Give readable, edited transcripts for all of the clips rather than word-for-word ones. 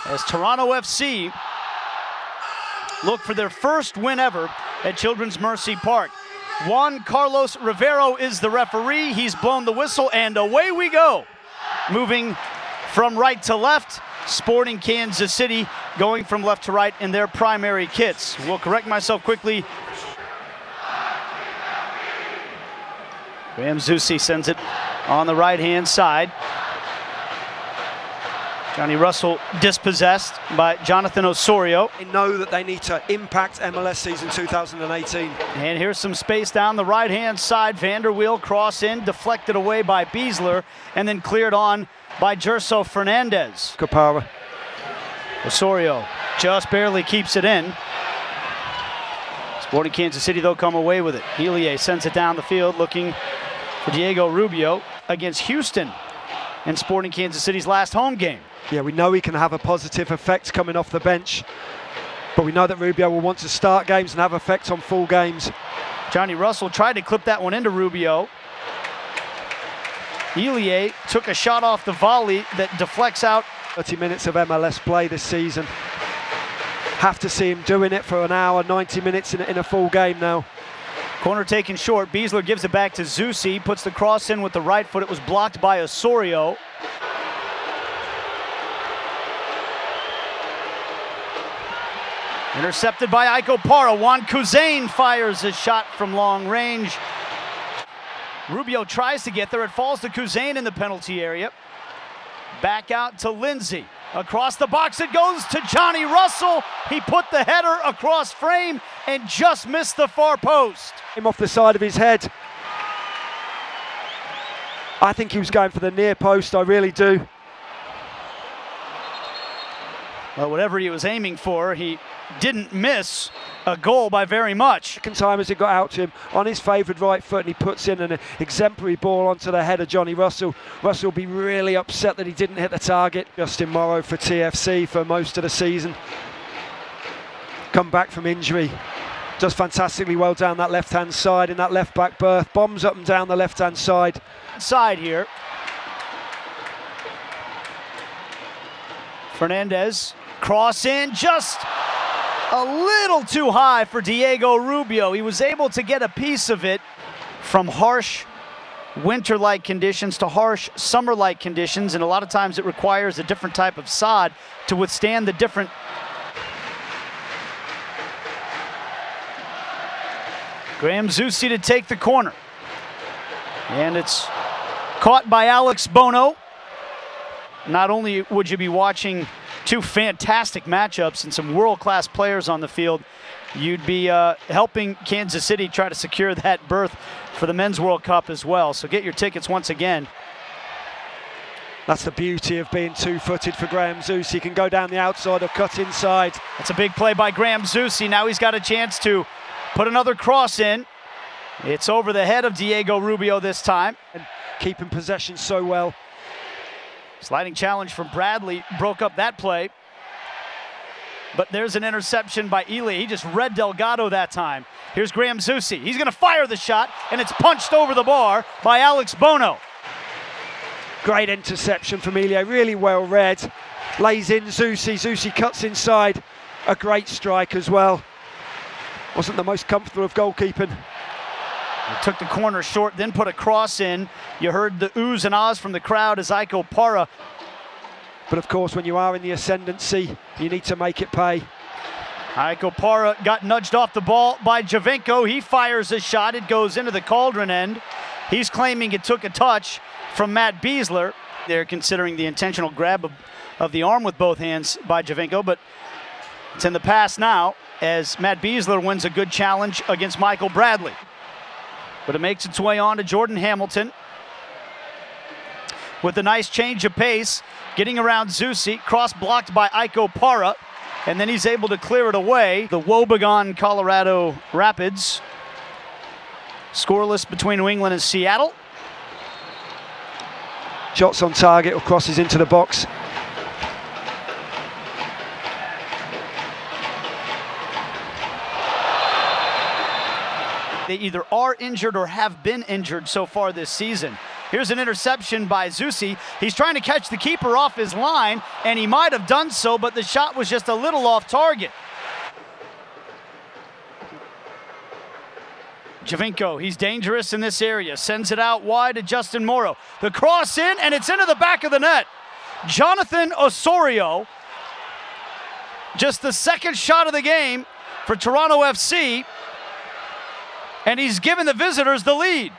as Toronto FC look for their first win ever at Children's Mercy Park. Juan Carlos Rivero is the referee. He's blown the whistle, and away we go. Moving from right to left, Sporting Kansas City going from left to right in their primary kits. We'll correct myself quickly. Graham Zusi sends it on the right-hand side. Johnny Russell dispossessed by Jonathan Osorio. They know that they need to impact MLS season 2018. And here's some space down the right-hand side. Vanderweel cross in, deflected away by Beasler, and then cleared on by Gerso Fernandez. Kapara. Osorio just barely keeps it in. Sporting Kansas City, though, come away with it. Elie sends it down the field, looking for Diego Rubio against Houston in Sporting Kansas City's last home game. Yeah, we know he can have a positive effect coming off the bench, but we know that Rubio will want to start games and have effect on full games. Johnny Russell tried to clip that one into Rubio. Elie took a shot off the volley that deflects out. 30 minutes of MLS play this season. Have to see him doing it for an hour, 90 minutes in a full game now. Corner taken short. Beasler gives it back to Zusi, puts the cross in with the right foot. It was blocked by Osorio. Intercepted by Iko Parra. Juan Kuzain fires a shot from long range. Rubio tries to get there. It falls to Kuzain in the penalty area. Back out to Lindsay. Across the box it goes to Johnny Russell. He put the header across frame and just missed the far post. Him off the side of his head. I think he was going for the near post, I really do. Well, whatever he was aiming for, he didn't miss a goal by very much. Second time as it got out to him on his favoured right foot, and he puts in an exemplary ball onto the head of Johnny Russell. Russell will be really upset that he didn't hit the target. Justin Morrow for TFC for most of the season. Come back from injury. Does fantastically well down that left-hand side in that left-back berth. Bombs up and down the left-hand side. Side here. Fernandez, cross in, just a little too high for Diego Rubio. He was able to get a piece of it from harsh winter-like conditions to harsh summer-like conditions, and a lot of times it requires a different type of sod to withstand the different. Graham Zusi to take the corner. And it's caught by Alex Bono. Not only would you be watching two fantastic matchups and some world-class players on the field, you'd be helping Kansas City try to secure that berth for the Men's World Cup as well. So get your tickets once again. That's the beauty of being two-footed for Graham Zusi. He can go down the outside or cut inside. That's a big play by Graham Zusi. Now he's got a chance to put another cross in. It's over the head of Diego Rubio this time. And keeping possession so well. Sliding challenge from Bradley broke up that play. But there's an interception by Elie. He just read Delgado that time. Here's Graham Zusi. He's going to fire the shot, and it's punched over the bar by Alex Bono. Great interception from Elie, really well read. Lays in Zusi. Zusi cuts inside. A great strike as well. Wasn't the most comfortable of goalkeeping. He took the corner short, then put a cross in. You heard the oohs and ahs from the crowd as Iko Parra. But of course, when you are in the ascendancy, you need to make it pay. Iko Parra got nudged off the ball by Javenko. He fires a shot. It goes into the cauldron end. He's claiming it took a touch from Matt Beasler. They're considering the intentional grab of the arm with both hands by Javenko, but it's in the past now as Matt Beasler wins a good challenge against Michael Bradley. But it makes its way on to Jordan Hamilton with a nice change of pace, getting around Zusi, cross blocked by Iko Parra, and then he's able to clear it away. The woebegone Colorado Rapids, scoreless between New England and Seattle. Shots on target or crosses into the box. They either are injured or have been injured so far this season. Here's an interception by Zusi. He's trying to catch the keeper off his line, and he might have done so, but the shot was just a little off target. Javinko, he's dangerous in this area. Sends it out wide to Justin Morrow. The cross in, and it's into the back of the net. Jonathan Osorio, just the second shot of the game for Toronto FC, and he's given the visitors the lead.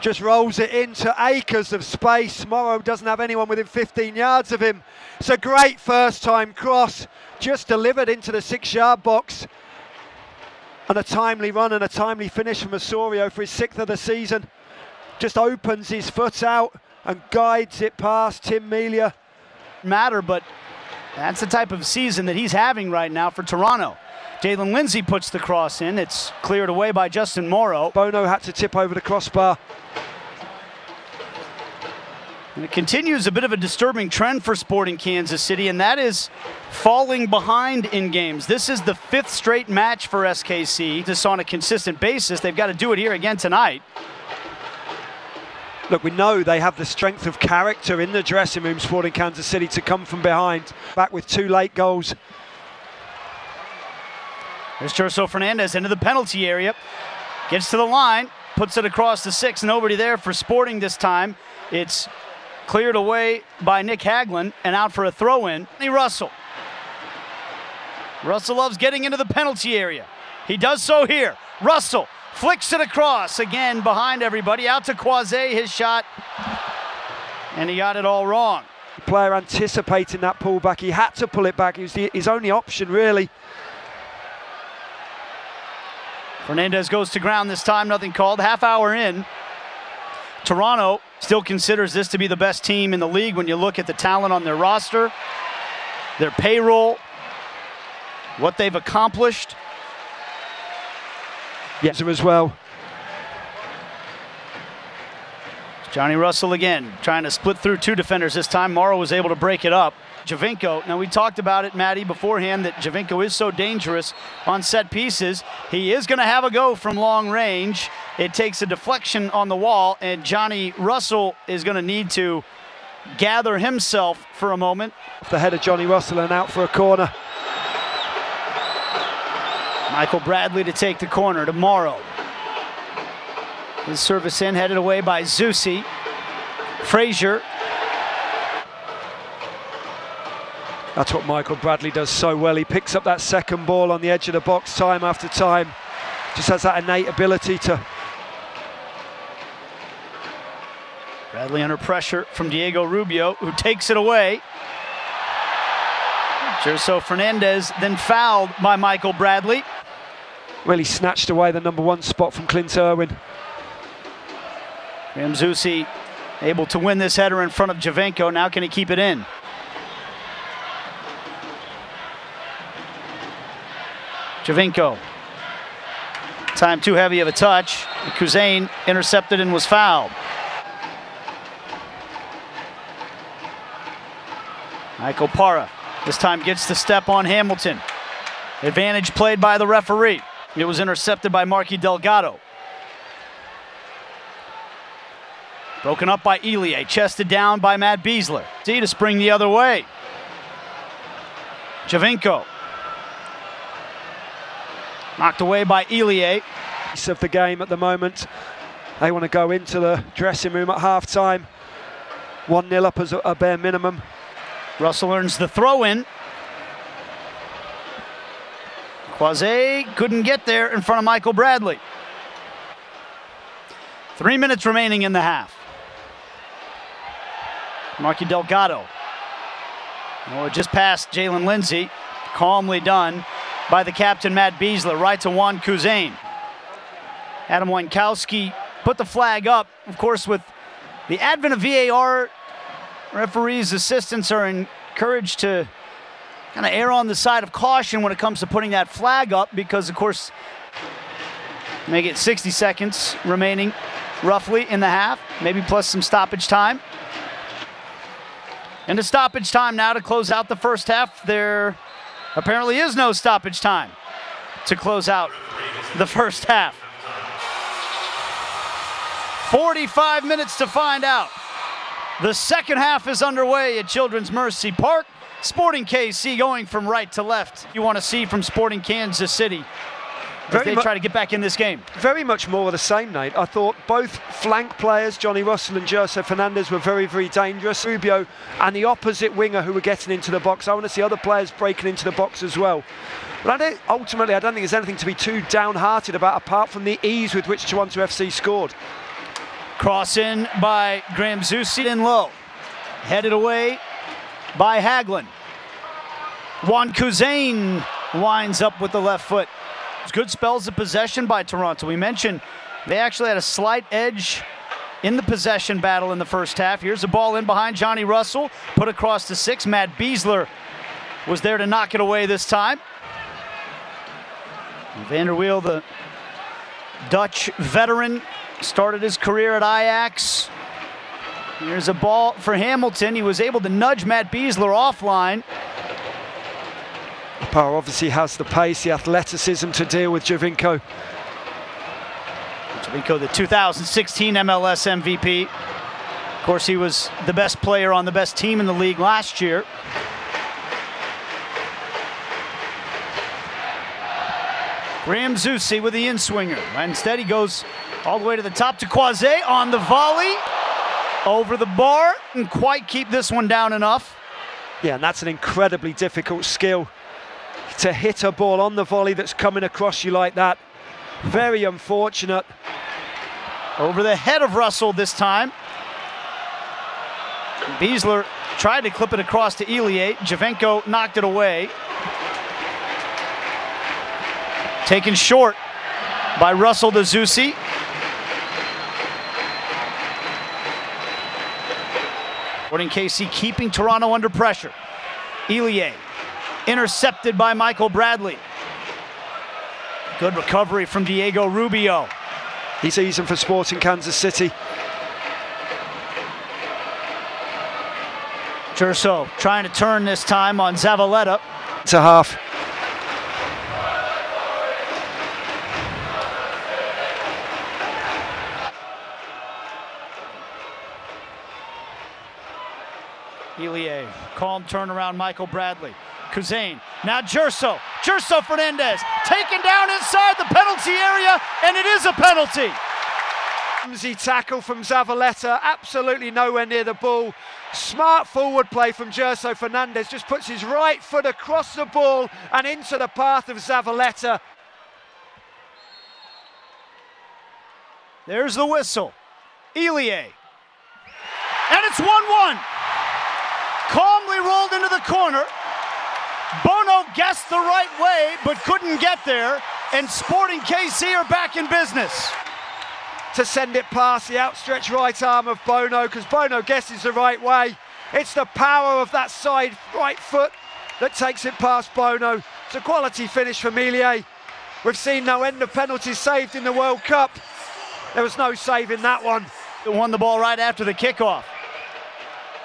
Just rolls it into acres of space. Morrow doesn't have anyone within 15 yards of him. It's a great first-time cross, just delivered into the 6-yard box. And a timely run and a timely finish from Osorio for his 6th of the season. Just opens his foot out and guides it past Tim Melia. But that's the type of season that he's having right now for Toronto. Jalen Lindsay puts the cross in. It's cleared away by Justin Morrow. Bono had to tip over the crossbar. And it continues a bit of a disturbing trend for Sporting Kansas City, and that is falling behind in games. This is the 5th straight match for SKC. This on a consistent basis. They've got to do it here again tonight. Look, we know they have the strength of character in the dressing room, Sporting Kansas City, to come from behind. Back with 2 late goals. There's Gerso Fernandez into the penalty area. Gets to the line, puts it across the 6. Nobody there for Sporting this time. It's cleared away by Nick Haglund and out for a throw-in. Russell. Russell loves getting into the penalty area. He does so here. Russell flicks it across again behind everybody. Out to Quase, his shot. And he got it all wrong. The player anticipating that pullback. He had to pull it back. It was his only option, really. Fernandez goes to ground this time, nothing called. Half hour in. Toronto still considers this to be the best team in the league when you look at the talent on their roster, their payroll, what they've accomplished. Yes, as well. Johnny Russell again, trying to split through 2 defenders this time. Morrow was able to break it up. Javinko, now we talked about it, Matty, beforehand, that Javinko is so dangerous on set pieces. He is going to have a go from long range. It takes a deflection on the wall, and Johnny Russell is going to need to gather himself for a moment. Off the head of Johnny Russell and out for a corner. Michael Bradley to take the corner to Morrow. His service in, headed away by Zusi. Frazier. That's what Michael Bradley does so well. He picks up that second ball on the edge of the box time after time. Just has that innate ability to... Bradley under pressure from Diego Rubio, who takes it away. Gerso Fernandez then fouled by Michael Bradley. Really snatched away the #1 spot from Clint Irwin. Graham Zusi able to win this header in front of Javinko. Now can he keep it in? Javinko. Time too heavy of a touch. Kuzain intercepted and was fouled. Michael Parra this time gets the step on Hamilton. Advantage played by the referee. It was intercepted by Marquee Delgado. Broken up by Elie, chested down by Matt Beasler. See to spring the other way. Javinko. Knocked away by Elie. Piece of the game at the moment. They want to go into the dressing room at half-time. 1-0 up as a bare minimum. Russell earns the throw-in. Quase couldn't get there in front of Michael Bradley. 3 minutes remaining in the half. Marquee Delgado. Oh, just past Jalen Lindsay. Calmly done by the captain, Matt Beasler, right to Juan Kuzain. Adam Wankowski put the flag up. Of course, with the advent of VAR, referees' assistants are encouraged to kind of err on the side of caution when it comes to putting that flag up because, of course, make it 60 seconds remaining roughly in the half, maybe plus some stoppage time. Into stoppage time now to close out the first half. There apparently is no stoppage time to close out the first half. 45 minutes to find out. The second half is underway at Children's Mercy Park. Sporting KC going from right to left. You want to see from Sporting Kansas City as they try to get back in this game. Very much more of the same, Nate. I thought both flank players, Johnny Russell and Gerso Fernandez, were very, very dangerous. Rubio and the opposite winger who were getting into the box. I want to see other players breaking into the box as well. But ultimately, I don't think there's anything to be too downhearted about, apart from the ease with which Toronto FC scored. Cross in by Graham Zusi in low. Headed away by Haglund. Juan Kuzain winds up with the left foot. Good spells of possession by Toronto. We mentioned they actually had a slight edge in the possession battle in the first half. Here's a ball in behind Johnny Russell, put across to 6. Matt Beasler was there to knock it away this time. Van der Wiel, the Dutch veteran, started his career at Ajax. Here's a ball for Hamilton. He was able to nudge Matt Beasler offline. Power obviously has the pace, the athleticism to deal with Giovinco. Giovinco, the 2016 MLS MVP. Of course, he was the best player on the best team in the league last year. Graham Zusi with the in-swinger. Instead, he goes all the way to the top to Quase on the volley. Over the bar, and quite keep this one down enough. Yeah, and that's an incredibly difficult skill, to hit a ball on the volley that's coming across you like that. Very unfortunate. Over the head of Russell this time. Beasler tried to clip it across to Elie. Giovinco knocked it away. Taken short by Russell to Zusi. Sporting KC keeping Toronto under pressure. Elie intercepted by Michael Bradley. Good recovery from Diego Rubio. He's season for Sporting Kansas City. Gerso trying to turn this time on Zavaleta. It's a half. Elie, calm turnaround, Michael Bradley. Kuzain, now Gerso Fernandez, taken down inside the penalty area, and it is a penalty. Clumsy tackle from Zavaleta, absolutely nowhere near the ball. Smart forward play from Gerso Fernandez, just puts his right foot across the ball and into the path of Zavaleta. There's the whistle. Elie, and it's 1-1. Calmly rolled into the corner. Bono guessed the right way, but couldn't get there, and Sporting KC are back in business. To send it past the outstretched right arm of Bono, because Bono guesses the right way. It's the power of that side right foot that takes it past Bono. It's a quality finish from Elie. We've seen no end of penalties saved in the World Cup. There was no saving that one. He won the ball right after the kickoff.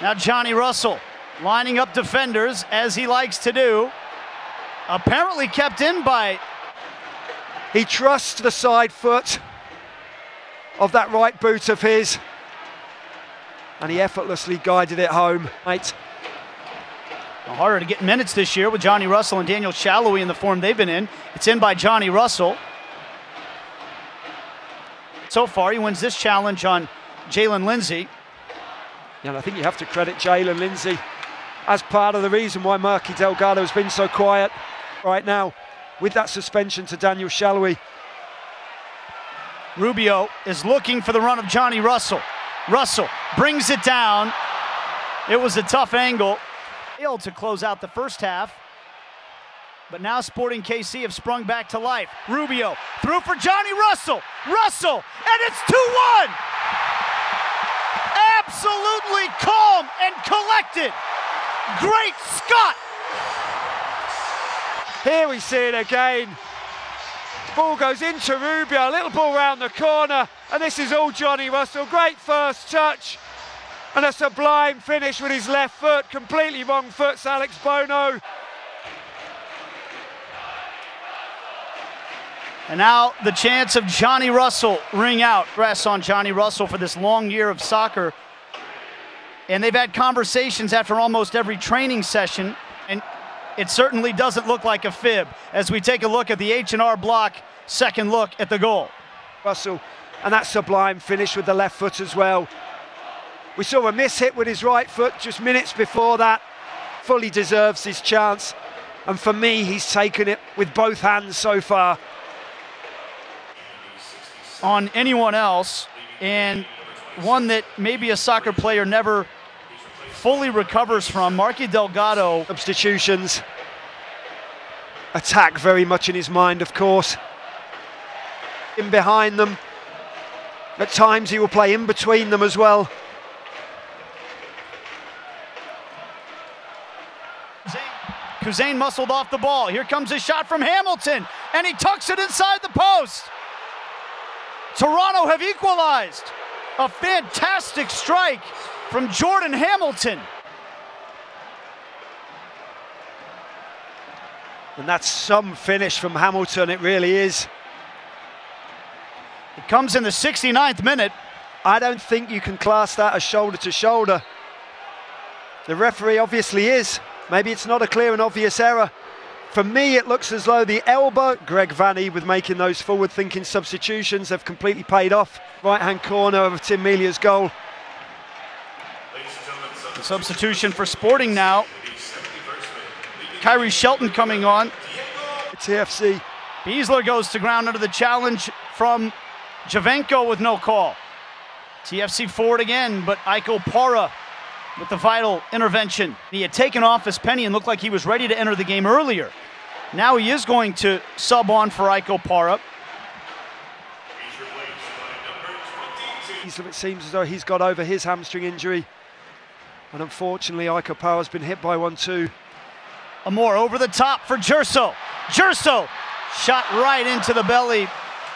Now Johnny Russell lining up defenders, as he likes to do. Apparently kept in by... He trusts the side foot of that right boot of his, and he effortlessly guided it home. Mate. Harder to get minutes this year with Johnny Russell and Daniel Shallowy in the form they've been in. It's in by Johnny Russell. So far, he wins this challenge on Jalen Lindsay. Yeah, and I think you have to credit Jalen Lindsay as part of the reason why Marquee Delgado has been so quiet right now, with that suspension to Daniel Shallowy. Rubio is looking for the run of Johnny Russell. Russell brings it down. It was a tough angle. Failed to close out the first half, but now Sporting KC have sprung back to life. Rubio through for Johnny Russell. Russell, and it's 2-1. Absolutely calm and collected. Great Scott. Here we see it again. Ball goes into Rubio, a little ball round the corner, and this is all Johnny Russell. Great first touch and a sublime finish with his left foot. Completely wrong foot's Alex Bono. And now the chance of Johnny Russell ring out. Press on Johnny Russell for this long year of soccer. And they've had conversations after almost every training session, and it certainly doesn't look like a fib as we take a look at the H&R Block second look at the goal. Russell, and that sublime finish with the left foot as well. We saw a miss hit with his right foot just minutes before that. Fully deserves his chance, and for me, he's taken it with both hands so far. On anyone else, and one that maybe a soccer player never fully recovers from, Marquee Delgado. Substitutions. Attack very much in his mind, of course. In behind them. At times he will play in between them as well. Kuzain muscled off the ball. Here comes a shot from Hamilton, and he tucks it inside the post. Toronto have equalized. A fantastic strike from Jordan Hamilton. And that's some finish from Hamilton, it really is. It comes in the 69th minute. I don't think you can class that as shoulder to shoulder. The referee obviously is. Maybe it's not a clear and obvious error. For me, it looks as though the elbow, Greg Vanny with making those forward-thinking substitutions, have completely paid off. Right-hand corner of Tim Melia's goal. The substitution for Sporting now. Kyrie Shelton coming on. TFC. Beasler goes to ground under the challenge from Javenko with no call. TFC forward again, but Aiko Para with the vital intervention. He had taken off his penny and looked like he was ready to enter the game earlier. Now he is going to sub on for Aiko Para. It seems as though he's got over his hamstring injury. And unfortunately, Aiko Para's been hit by one too. Amor over the top for Gerso. Gerso shot right into the belly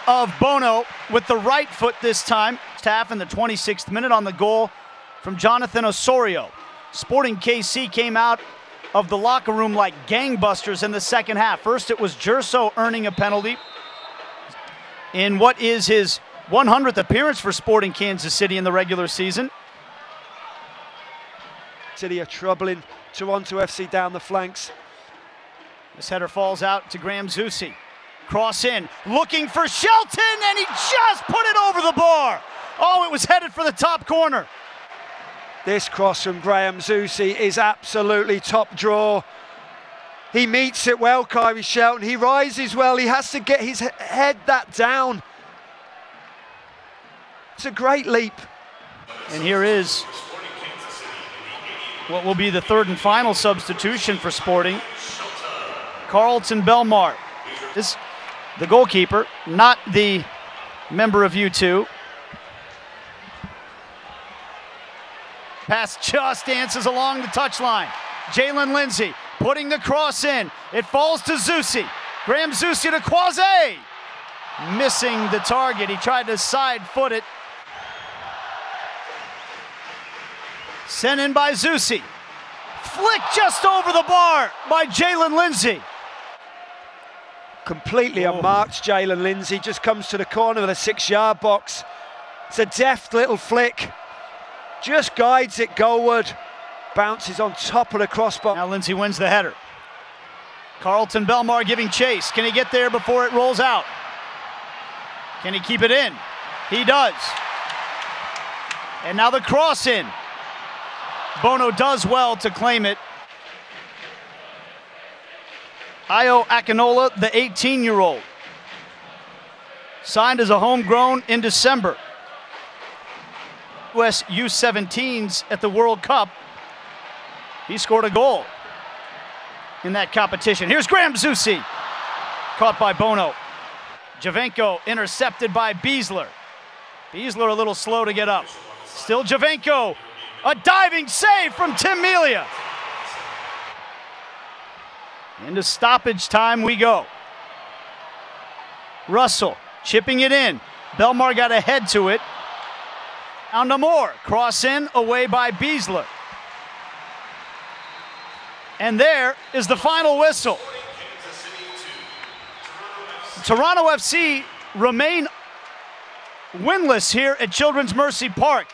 of Bono with the right foot this time. Half in the 26th minute on the goal from Jonathan Osorio. Sporting KC came out of the locker room like gangbusters in the second half. First it was Gerso earning a penalty in what is his 100th appearance for Sporting Kansas City in the regular season. City are troubling Toronto FC down the flanks. This header falls out to Graham Zusi. Cross in, looking for Shelton, and he just put it over the bar. Oh, it was headed for the top corner. This cross from Graham Zusi is absolutely top draw. He meets it well, Kyrie Shelton. He rises well. He has to get his head that down. It's a great leap. And here is what will be the third and final substitution for Sporting. Carlton Belmar. This, the goalkeeper, not the member of U2. Pass just dances along the touchline. Jalen Lindsay putting the cross in. It falls to Zusi. Graham Zusi to Quase. Missing the target. He tried to side foot it. Sent in by Zusi. Flick just over the bar by Jalen Lindsay. Completely unmarked Jalen Lindsay. Just comes to the corner of the 6-yard box. It's a deft little flick. Just guides it goalward. Bounces on top of the crossbar. Now Lindsay wins the header. Carlton Belmar giving chase. Can he get there before it rolls out? Can he keep it in? He does. And now the cross in. Bono does well to claim it. Ayo Akinola, the 18-year-old, signed as a homegrown in December. US U17s at the World Cup. He scored a goal in that competition. Here's Graham Zusi, caught by Bono. Javenko intercepted by Beasler. Beasler a little slow to get up. Still Javenko, a diving save from Tim Melia. Into stoppage time we go. Russell chipping it in. Belmar got a head to it. Now Namor, cross in, away by Beasler. And there is the final whistle. Toronto FC remain winless here at Children's Mercy Park.